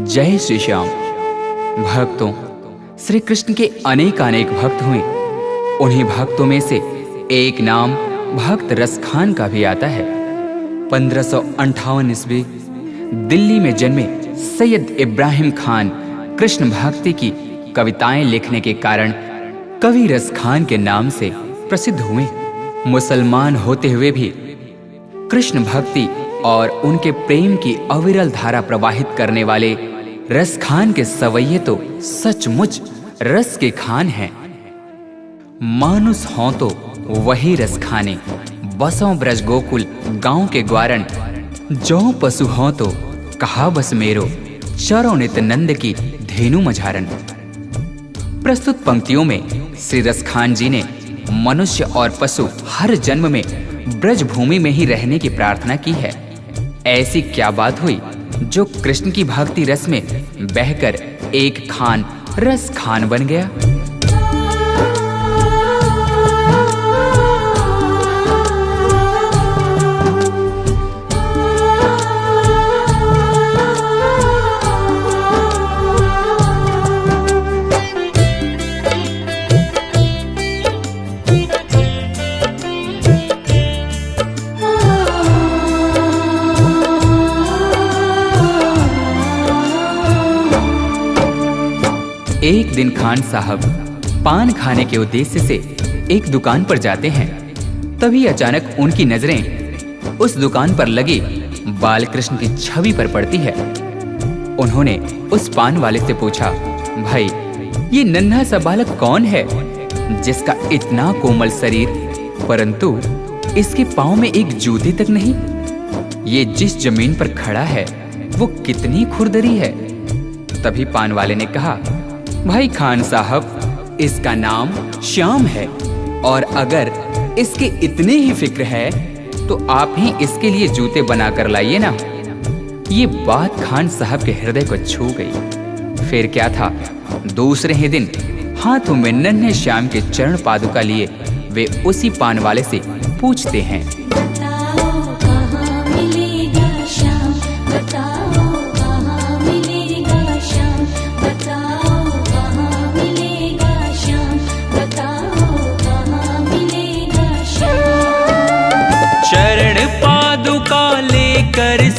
जय श्री श्याम। भक्तों, श्री कृष्ण के अनेक भक्त हुए। उन्हीं भक्तों में से एक नाम भक्त रसखान का भी आता है। 1558 ईस्वी दिल्ली में जन्मे सैयद इब्राहिम खान कृष्ण भक्ति की कविताएं लिखने के कारण कवि रसखान के नाम से प्रसिद्ध हुए। मुसलमान होते हुए भी कृष्ण भक्ति और उनके प्रेम की अविरल धारा प्रवाहित करने वाले रसखान के सवैये तो सचमुच रस के खान हैं। मानुस हों तो वही रस खाने, बसों ब्रज गोकुल गांव के ग्वारण। जो पशु हों तो कहा बस मेरो, चरो नित नंद की धेनु मझारन। प्रस्तुत पंक्तियों में श्री रसखान जी ने मनुष्य और पशु हर जन्म में ब्रज भूमि में ही रहने की प्रार्थना की है। ऐसी क्या बात हुई जो कृष्ण की भक्ति रस में बहकर एक खान रस खान बन गया। एक दिन खान साहब पान खाने के उद्देश्य से एक दुकान पर जाते हैं। तभी अचानक उनकी नजरें उस दुकान पर लगी बाल कृष्ण की छवि पर पड़ती है। उन्होंने उस पान वाले से पूछा, भाई ये नन्हा सा बालक कौन है जिसका इतना कोमल शरीर परंतु इसके पांव में एक जूते तक नहीं? ये जिस जमीन पर खड़ा है वो कितनी खुरदरी है। तभी पान वाले ने कहा, भाई खान साहब इसका नाम श्याम है और अगर इसके इतने ही फिक्र है तो आप ही इसके लिए जूते बना कर लाइए ना। ये बात खान साहब के हृदय को छू गई। फिर क्या था, दूसरे ही दिन हाथों में नन्हे श्याम के चरण पादुका लिए वे उसी पान वाले से पूछते हैं,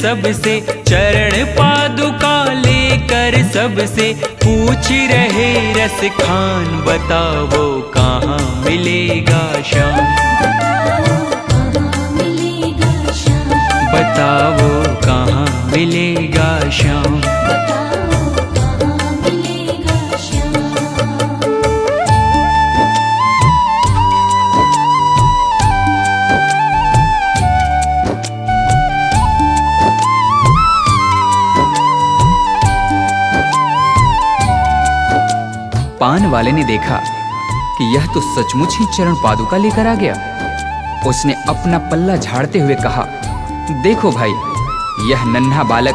सबसे चरण पादुका लेकर सबसे पूछ रहे रस खान, बताओ कहाँ मिलेगा श्याम, बताओ कहाँ मिलेगा श्याम। पान वाले ने देखा कि यह तो सचमुच ही चरण पादुका लेकर आ गया। उसने अपना पल्ला झाड़ते हुए कहा, देखो भाई यह नन्हा बालक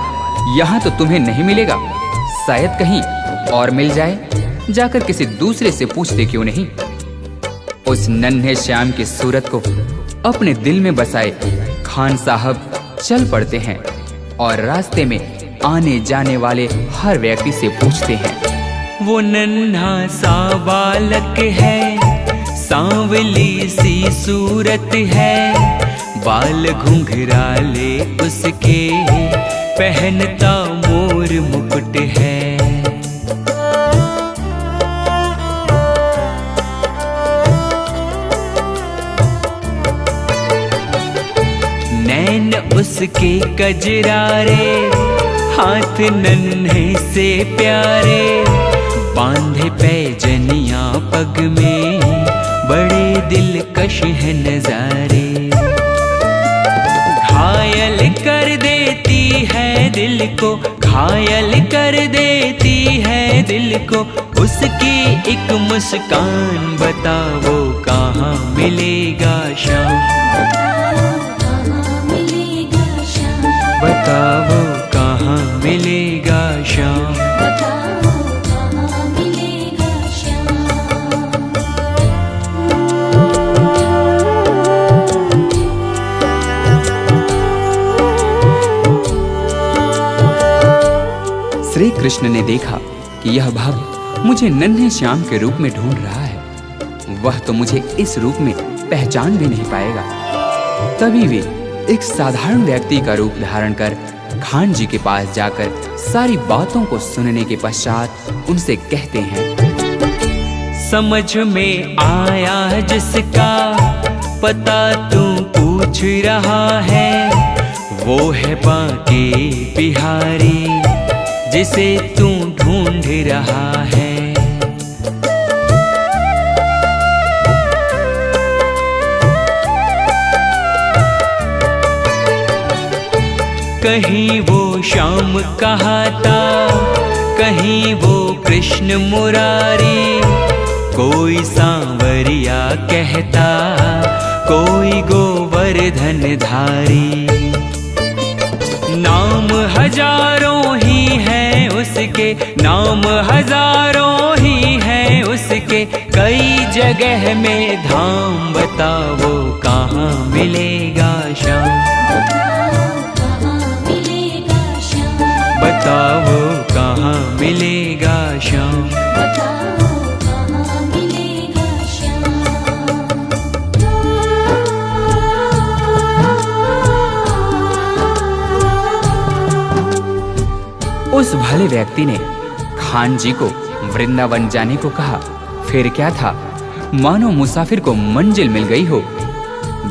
यहाँ तो तुम्हें नहीं मिलेगा, शायद कहीं और मिल जाए। जाकर किसी दूसरे से पूछते क्यों नहीं। उस नन्हे श्याम की सूरत को अपने दिल में बसाए खान साहब चल पड़ते हैं और रास्ते में आने जाने वाले हर व्यक्ति से पूछते हैं, वो नन्हा सा बालक है, सांवली सी सूरत है, बाल घुंघराले उसके, पहनता मोर मुकुट है। नैन उसके कजरारे, हाथ नन्हे से प्यारे, बांधे पैजनिया पग में, बड़े दिलकश है नजारे। घायल कर देती है दिल को, घायल कर देती है दिल को, उसकी एक मुस्कान, बताओ कहाँ मिलेगा श्याम, बताओ कहाँ मिलेगा श्याम। कृष्ण ने देखा कि यह भक्त मुझे नन्हे श्याम के रूप में ढूंढ रहा है, वह तो मुझे इस रूप में पहचान भी नहीं पाएगा। तभी वे एक साधारण व्यक्ति का रूप धारण कर खान जी के पास जाकर सारी बातों को सुनने के पश्चात उनसे कहते हैं, समझ में आया जिसका पता तू पूछ रहा है, वो है बांके बिहारी जिसे तू ढूंढ रहा है। कहीं वो श्याम कहाता, कहीं वो कृष्ण मुरारी, कोई सांवरिया कहता, कोई गोवर्धन धारी। नाम हजारों ही हैं उसके, नाम हजारों ही हैं उसके, कई जगह में धाम। बताओ कहाँ मिलेगा श्याम, बताओ कहाँ मिलेगा श्याम। उस भले व्यक्ति ने खान जी को वृंदावन जाने को कहा। फिर क्या था, मानो मुसाफिर को मंजिल मिल गई हो।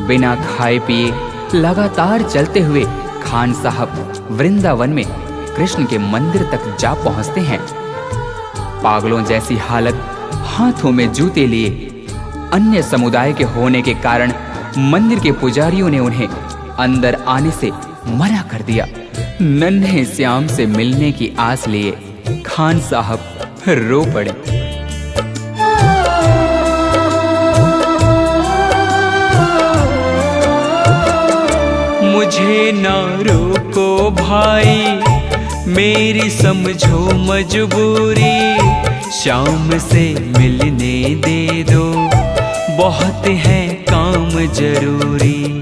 बिना खाए पिए लगातार चलते हुए खान साहब वृंदावन में कृष्ण के मंदिर तक जा पहुंचते हैं। पागलों जैसी हालत, हाथों में जूते लिए। अन्य समुदाय के होने के कारण मंदिर के पुजारियों ने उन्हें अंदर आने से मना कर दिया। नन्हे श्याम से मिलने की आस लिए खान साहब रो पड़े। मुझे ना रोको भाई, मेरी समझो मजबूरी, श्याम से मिलने दे दो, बहुत है काम जरूरी।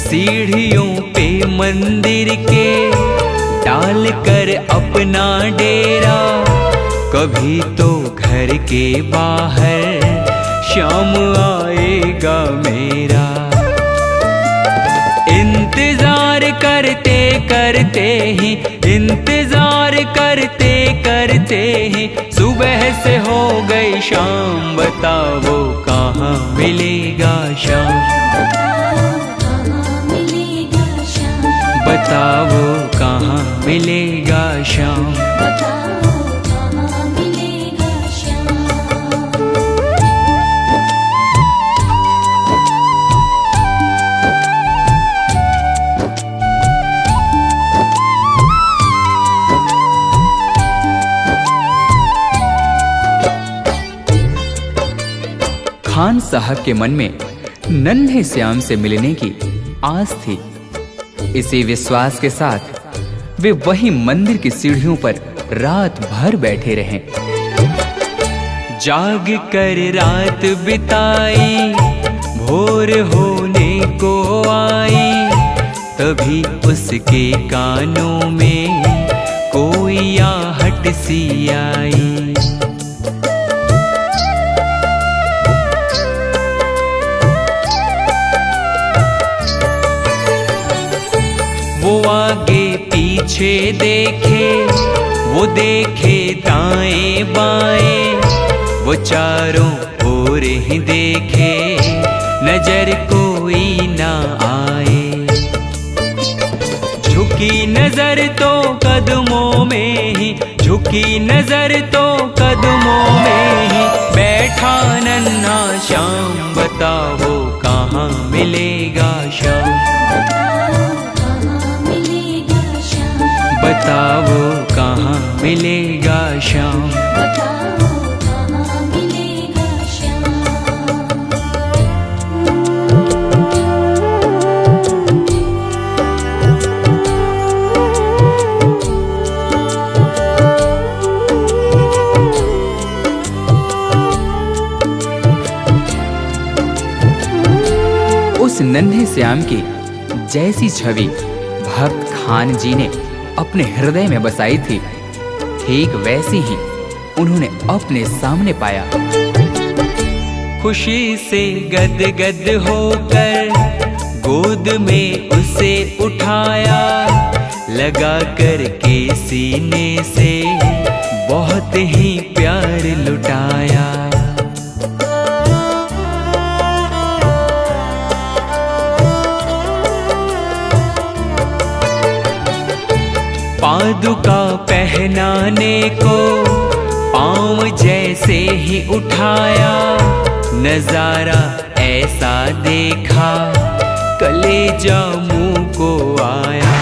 सीढ़ियों पे मंदिर के डाल कर अपना डेरा, कभी तो घर के बाहर श्याम आएगा मेरा। इंतजार करते करते ही, इंतजार करते करते ही सुबह से हो गई शाम। बताओ कहाँ मिलेगा श्याम, बताओ कहाँ मिलेगा श्याम। खान साहब के मन में नन्हे श्याम से मिलने की आस थी। इसी विश्वास के साथ वे वही मंदिर की सीढ़ियों पर रात भर बैठे रहे। जाग कर रात बिताई, भोर होने को आई, तभी उसके कानों में कोई आहट सी आई। वो आगे पीछे देखे, वो देखे दाएं बाएं, वो चारों ओर ही देखे, नजर कोई ना आए। झुकी नजर तो कदमों में ही, झुकी नजर तो कदमों में ही बैठा नन्हा श्याम। बताओ कहाँ मिलेगा श्याम, बताओ कहाँ मिलेगा श्याम। नन्हे श्याम की जैसी छवि भक्त खान जी ने अपने हृदय में बसाई थी, ठीक वैसी ही उन्होंने अपने सामने पाया। खुशी से गदगद होकर गोद में उसे उठाया, लगा कर के सीने से बहुत ही प्यार लुटाया। पादुका पहनाने को पाँव जैसे ही उठाया, नजारा ऐसा देखा कलेजा मुंह को आया।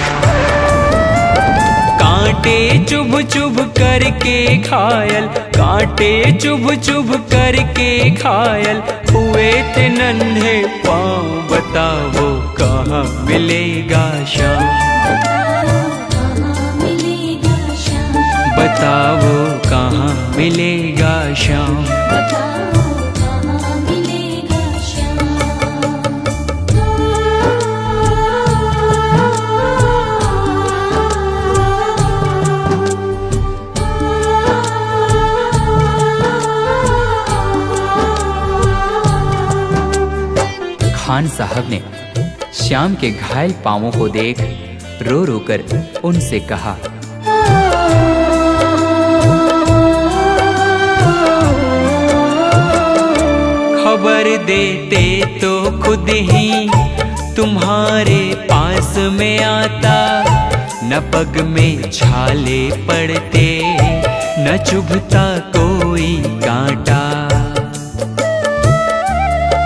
कांटे चुभ चुभ करके घायल, कांटे चुभ चुभ करके घायल हुए थे नन्हे पाँव। बताओ कहाँ मिलेगा श्याम, बताओ कहाँ मिलेगा श्याम। खान साहब ने श्याम के घायल पांवों को देख रो रो कर उनसे कहा, खबर देते तो खुद ही तुम्हारे पास में आता, न पग में छाले पड़ते न चुभता कोई कांटा।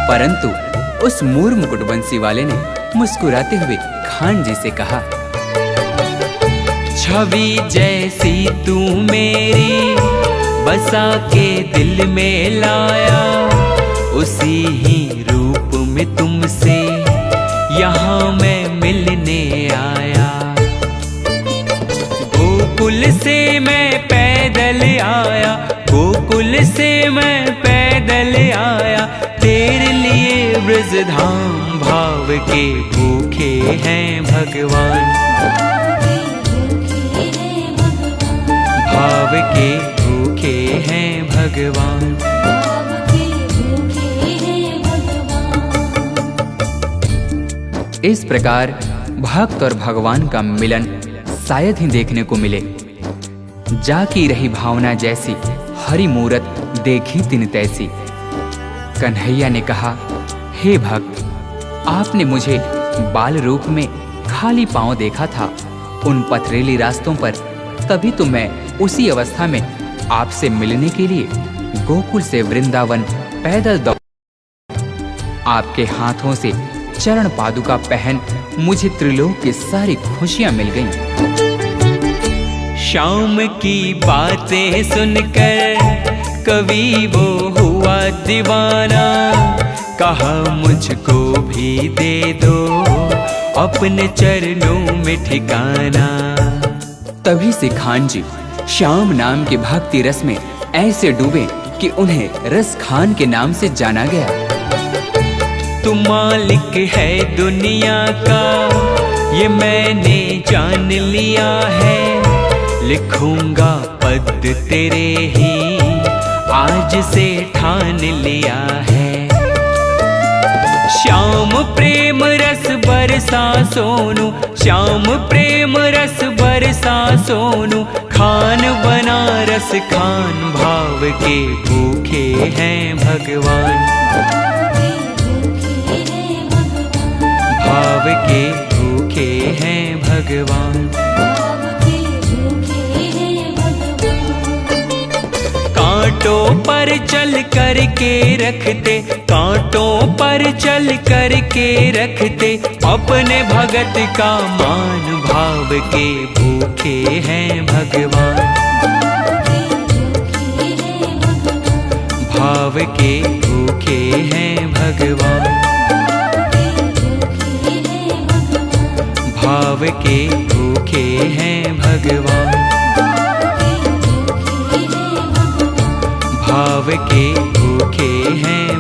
परंतु उस मूर मुकुटबंसी वाले ने मुस्कुराते हुए खान जी से कहा, छवि जैसी तू मेरी बसा के दिल में लाया, उसी ही रूप में तुमसे यहाँ मैं मिलने आया। गोकुल से मैं पैदल आया, गोकुल से मैं पैदल आया, तेरे लिए ब्रजधाम भाव के भूखे हैं भगवान, भाव के भूखे हैं भगवान। इस प्रकार भक्त और भगवान का मिलन शायद ही देखने को मिले। जाकी रही भावना जैसी हरि मूरत देखी तिन तैसी। कन्हैया ने कहा, हे भक्त, आपने मुझे बाल रूप में खाली पांव देखा था उन पथरीली रास्तों पर, तभी तो मैं उसी अवस्था में आपसे मिलने के लिए गोकुल से वृंदावन पैदल दौड़। आपके हाथों से चरण पादुका पहन मुझे त्रिलोक की सारी खुशियां मिल गईं। श्याम की बातें सुनकर कवि वो हुआ दीवाना, कहा मुझको भी दे दो अपने चरणों में ठिकाना। तभी से खान जी श्याम नाम के भक्ति रस में ऐसे डूबे कि उन्हें रस खान के नाम से जाना गया। तू मालिक है दुनिया का ये मैंने जान लिया है, लिखूंगा पद तेरे ही आज से ठान लिया है। श्याम प्रेम रस बरसा सोनू, श्याम प्रेम रस बरसा सोनू, खान बनारस खान भाव के भूखे हैं भगवान, भाव के भूखे हैं भगवान। कांटों पर चल कर के रखते, कांटों पर चल कर के रखते, अपने भगत का मान भाव के भूखे हैं भगवान, भाव के भूखे हैं भगवान, भाव के भूखे हैं भगवान, भाव के भूखे हैं